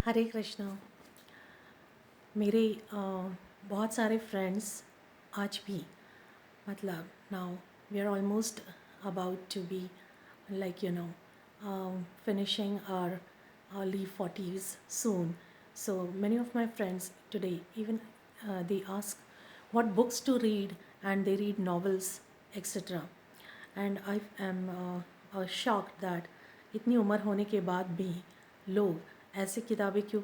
हरे कृष्णा। मेरे बहुत सारे फ्रेंड्स आज भी मतलब now we are almost about to be like finishing our early 40s soon. So many of my friends today even they ask what books to read, and they read novels, etc. And I am shocked that इतनी उम्र होने के बाद भी लोग ऐसी किताबें क्यों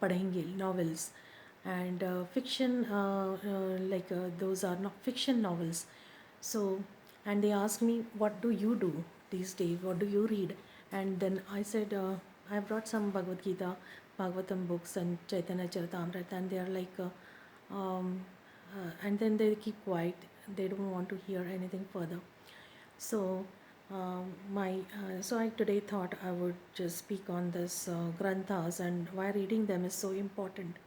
पढ़ेंगे, novels and fiction, like those are not fiction novels. So, and they asked me, what do you do these days? What do you read? And then I said, I brought some Bhagavad Gita, Bhagavatam books, and Chaitanya Charitamrita, and they are like, and then they keep quiet. They don't want to hear anything further. So, so I today thought I would just speak on this granthas and why reading them is so important,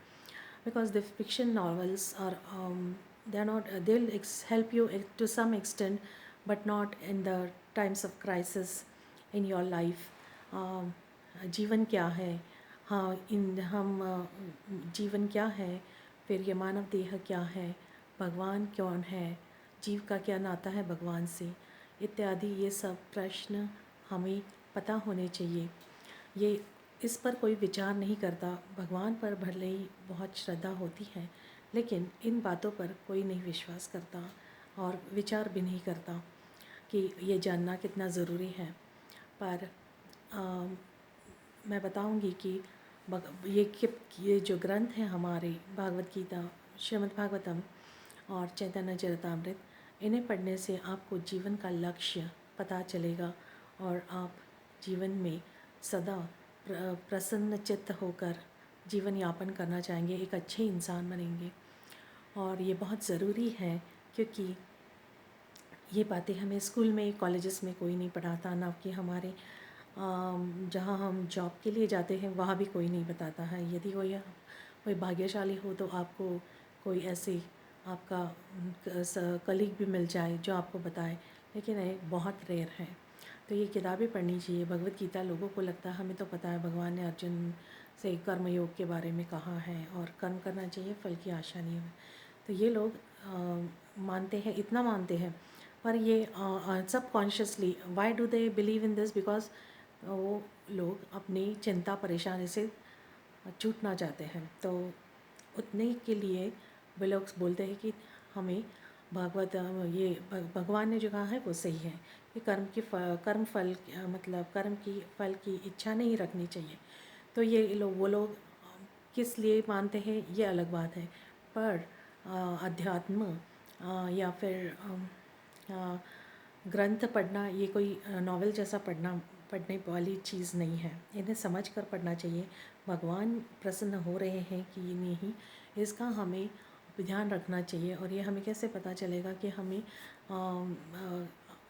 because the fiction novels are they're not they'll help you to some extent, but not in the times of crisis in your life. um, जीवन क्या है, हाँ इन हम जीवन क्या है, फिर ये मानव देह क्या है, भगवान कौन है, जीव का क्या नाता है भगवान से, इत्यादि ये सब प्रश्न हमें पता होने चाहिए। ये इस पर कोई विचार नहीं करता। भगवान पर भले ही बहुत श्रद्धा होती है, लेकिन इन बातों पर कोई नहीं विश्वास करता और विचार भी नहीं करता कि ये जानना कितना ज़रूरी है। पर मैं बताऊंगी कि ये जो ग्रंथ हैं हमारे, भागवत गीता, श्रीमद् भागवतम और चैतन्य चरितामृत, इन्हें पढ़ने से आपको जीवन का लक्ष्य पता चलेगा और आप जीवन में सदा प्रसन्न चित्त होकर जीवन यापन करना चाहेंगे, एक अच्छे इंसान बनेंगे। और ये बहुत ज़रूरी है, क्योंकि ये बातें हमें स्कूल में, कॉलेजेस में कोई नहीं पढ़ाता, ना कि हमारे जहाँ हम जॉब के लिए जाते हैं वहाँ भी कोई नहीं बताता है। यदि कोई भाग्यशाली हो तो आपको कोई ऐसे आपका कलीग भी मिल जाए जो आपको बताए, लेकिन ये बहुत रेयर है। तो ये किताबें पढ़नी चाहिए। भगवत गीता, लोगों को लगता है हमें तो पता है, भगवान ने अर्जुन से कर्मयोग के बारे में कहा है और कर्म करना चाहिए, फल की आशा नहीं हो। तो ये लोग मानते हैं, इतना मानते हैं, पर ये सब consciously why do they believe in this? Because वो लोग अपनी चिंता परेशानी से छूटना चाहते हैं। तो उतने के लिए वे लोग बोलते हैं कि हमें भागवत, ये भगवान ने जो कहा है वो सही है कि कर्म फल मतलब कर्म की फल की इच्छा नहीं रखनी चाहिए। तो ये लोग, वो लोग किस लिए मानते हैं ये अलग बात है, पर अध्यात्म या फिर ग्रंथ पढ़ना ये कोई नॉवेल जैसा पढ़ने वाली चीज़ नहीं है। इन्हें समझ कर पढ़ना चाहिए। भगवान प्रसन्न हो रहे हैं कि नहीं, इसका हमें ध्यान रखना चाहिए। और ये हमें कैसे पता चलेगा कि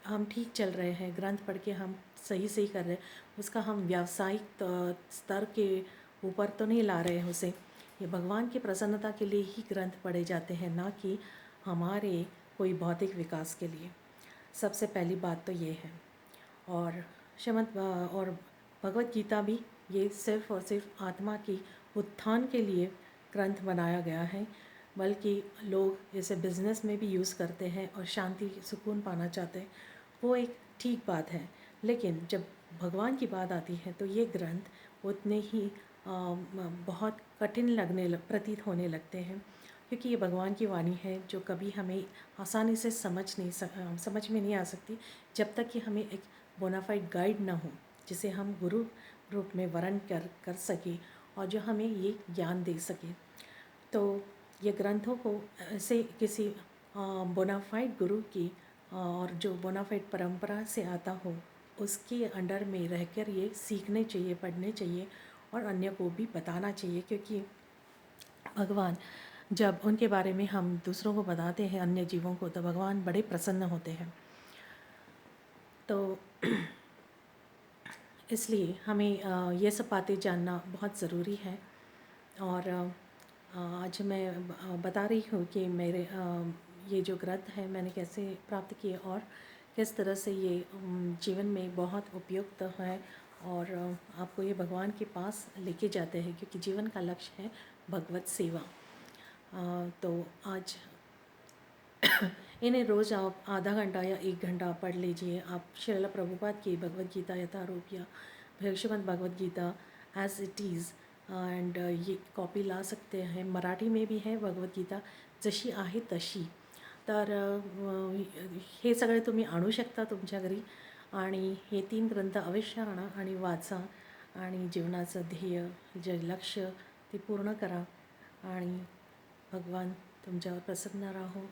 हम ठीक चल रहे हैं, ग्रंथ पढ़ के हम सही कर रहे हैं, उसका हम व्यावसायिक स्तर के ऊपर तो नहीं ला रहे हैं उसे। ये भगवान की प्रसन्नता के लिए ही ग्रंथ पढ़े जाते हैं, ना कि हमारे कोई भौतिक विकास के लिए। सबसे पहली बात तो ये है। और और भगवत गीता भी ये सिर्फ़ और सिर्फ आत्मा की उत्थान के लिए ग्रंथ बनाया गया है, बल्कि लोग इसे बिज़नेस में भी यूज़ करते हैं और शांति सुकून पाना चाहते हैं, वो एक ठीक बात है। लेकिन जब भगवान की बात आती है तो ये ग्रंथ उतने ही बहुत कठिन प्रतीत होने लगते हैं, क्योंकि ये भगवान की वाणी है जो कभी हमें आसानी से समझ में नहीं आ सकती, जब तक कि हमें एक बोनाफाइड गाइड ना हो, जिसे हम गुरु रूप में वर्ण कर सके और जो हमें ये ज्ञान दे सके। तो ये ग्रंथों को ऐसे किसी बोनाफाइड गुरु की और जो बोनाफाइड परंपरा से आता हो, उसके अंडर में रहकर ये सीखने चाहिए, पढ़ने चाहिए और अन्य को भी बताना चाहिए। क्योंकि भगवान, जब उनके बारे में हम दूसरों को बताते हैं, अन्य जीवों को, तो भगवान बड़े प्रसन्न होते हैं। तो इसलिए हमें ये सब बातें जानना बहुत ज़रूरी है। और आज मैं बता रही हूँ कि मेरे ये जो ग्रंथ है मैंने कैसे प्राप्त किए और किस तरह से ये जीवन में बहुत उपयुक्त है और आपको ये भगवान के पास लेके जाते हैं, क्योंकि जीवन का लक्ष्य है भगवत सेवा। तो आज इन्हें रोज़ आप आधा घंटा या 1 घंटा पढ़ लीजिए। आप श्रील प्रभुपाद की भगवद गीता यथारूप या Shrimad Bhagavad Gita as it is and ये कॉपी ला सकते हैं। मराठी में भी है भगवद गीता जशी आहे तशी। तर हे सगळे तुम्ही आणू शकता तुमच्या घरी आणि हे 3 ग्रंथ अवश्य आणा आणि वाचा आणि जीवनाचं ध्येय जे लक्ष्य ते पूर्ण करा आणि भगवान तुमच्यावर प्रसन्न राहो।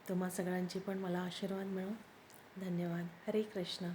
तुम्हा सगळ्यांची पण मला आशीर्वाद मिळो। धन्यवाद। हरे कृष्ण।